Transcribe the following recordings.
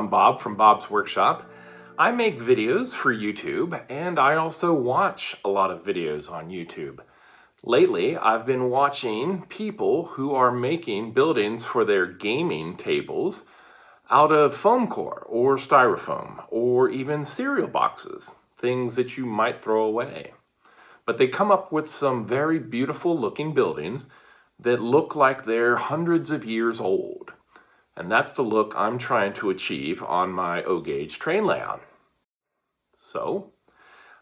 I'm Bob from Bob's Workshop. I make videos for YouTube, and I also watch a lot of videos on YouTube. Lately, I've been watching people who are making buildings for their gaming tables out of foam core or styrofoam or even cereal boxes, things that you might throw away. But they come up with some very beautiful looking buildings that look like they're hundreds of years old. And that's the look I'm trying to achieve on my O-gauge train layout. So,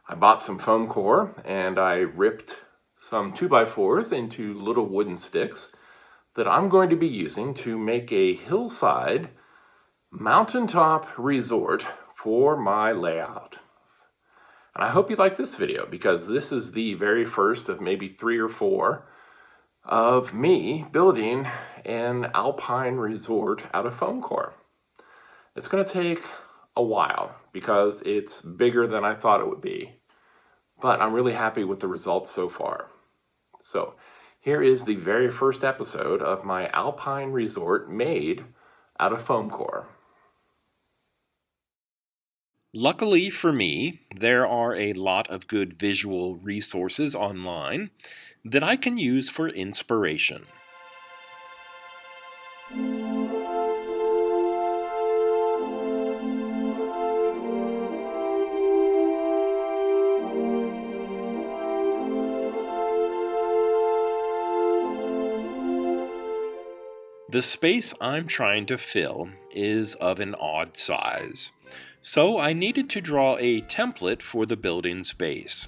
I bought some foam core and I ripped some 2x4s into little wooden sticks that I'm going to be using to make a hillside mountaintop resort for my layout. And I hope you like this video because this is the very first of maybe 3 or 4 of me building an alpine resort out of foam core. It's going to take a while because it's bigger than I thought it would be, but I'm really happy with the results so far. So here is the very first episode of my alpine resort made out of foam core. Luckily for me, there are a lot of good visual resources online that I can use for inspiration. The space I'm trying to fill is of an odd size, so I needed to draw a template for the building's base.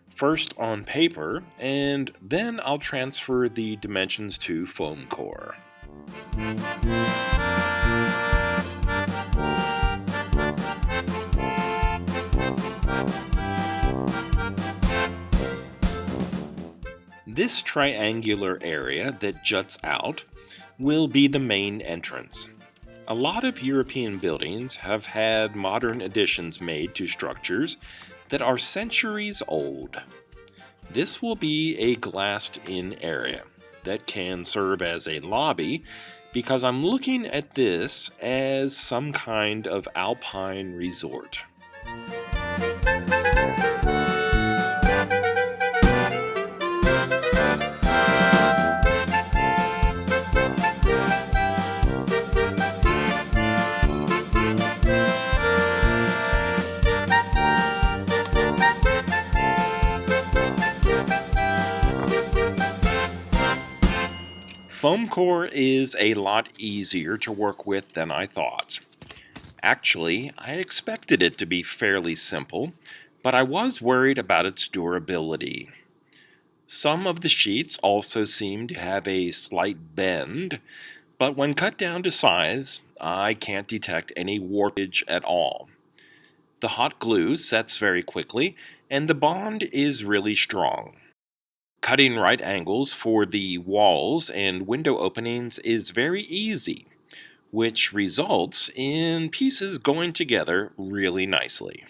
First on paper, and then I'll transfer the dimensions to foam core. This triangular area that juts out will be the main entrance. A lot of European buildings have had modern additions made to structures that are centuries old. This will be a glassed-in area that can serve as a lobby because I'm looking at this as some kind of alpine resort. Foam core is a lot easier to work with than I thought. Actually, I expected it to be fairly simple, but I was worried about its durability. Some of the sheets also seem to have a slight bend, but when cut down to size, I can't detect any warpage at all. The hot glue sets very quickly, and the bond is really strong. Cutting right angles for the walls and window openings is very easy, which results in pieces going together really nicely.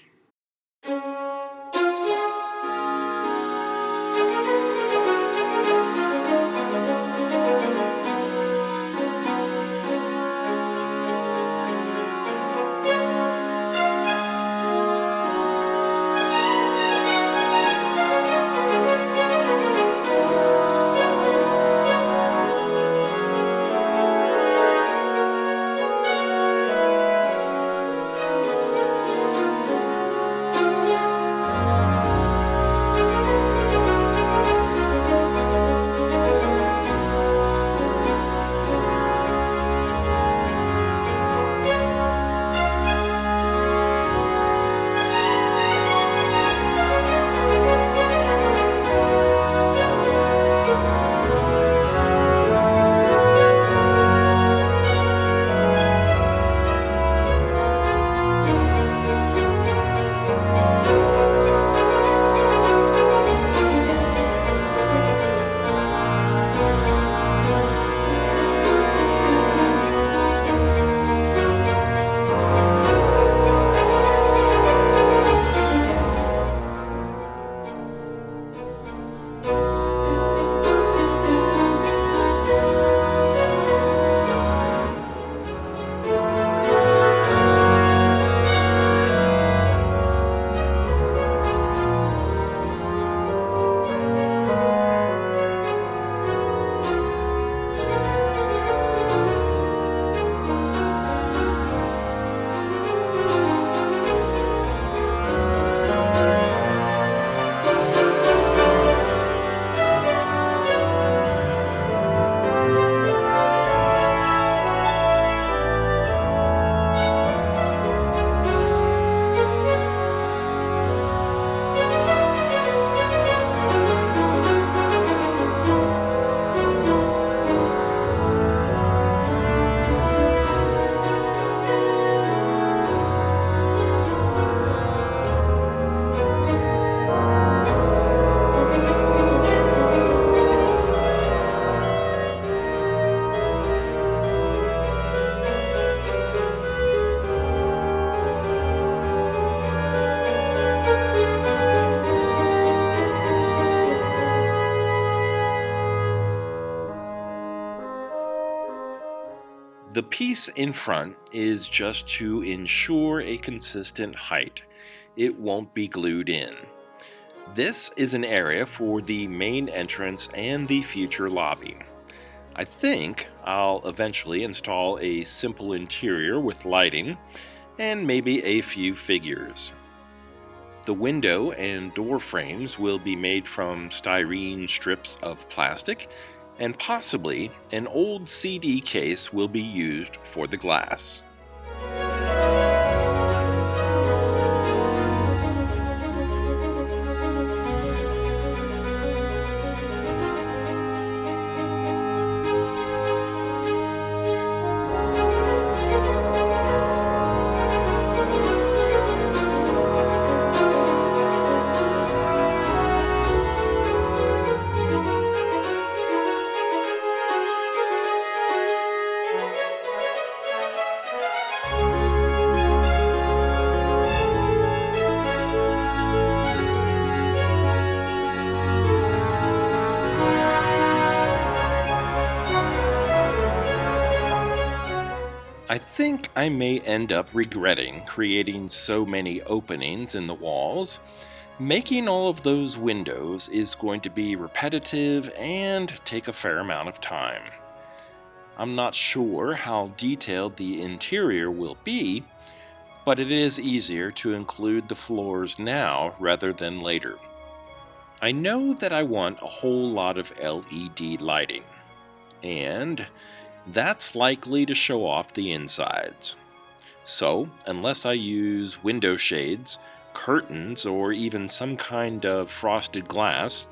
The piece in front is just to ensure a consistent height. It won't be glued in. This is an area for the main entrance and the future lobby. I think I'll eventually install a simple interior with lighting and maybe a few figures. The window and door frames will be made from styrene strips of plastic, and possibly an old CD case will be used for the glass. I think I may end up regretting creating so many openings in the walls. Making all of those windows is going to be repetitive and take a fair amount of time. I'm not sure how detailed the interior will be, but it is easier to include the floors now rather than later. I know that I want a whole lot of LED lighting, and that's likely to show off the insides. So, unless I use window shades, curtains, or even some kind of frosted glass,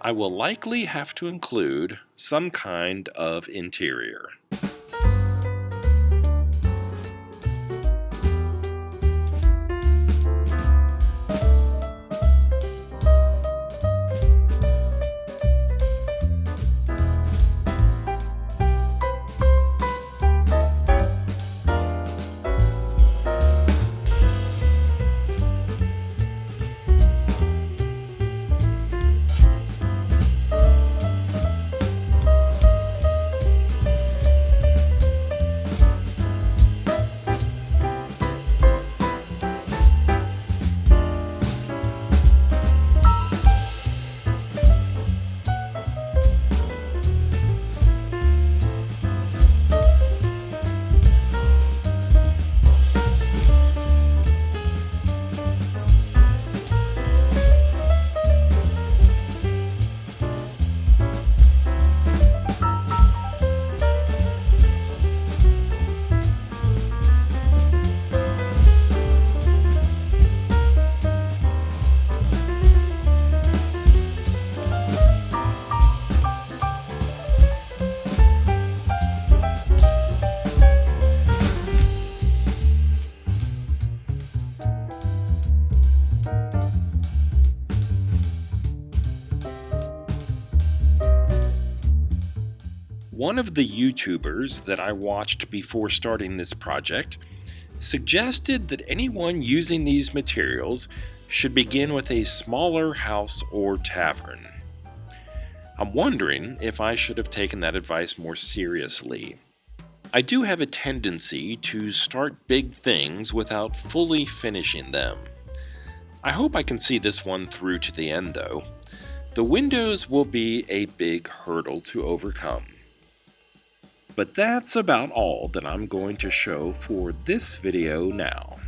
I will likely have to include some kind of interior. One of the YouTubers that I watched before starting this project suggested that anyone using these materials should begin with a smaller house or tavern. I'm wondering if I should have taken that advice more seriously. I do have a tendency to start big things without fully finishing them. I hope I can see this one through to the end though. The windows will be a big hurdle to overcome. But that's about all that I'm going to show for this video now.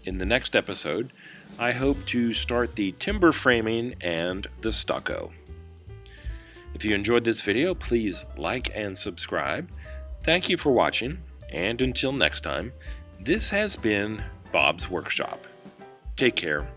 In the next episode, I hope to start the timber framing and the stucco. If you enjoyed this video, please like and subscribe. Thank you for watching, and until next time, this has been Bob's Workshop. Take care.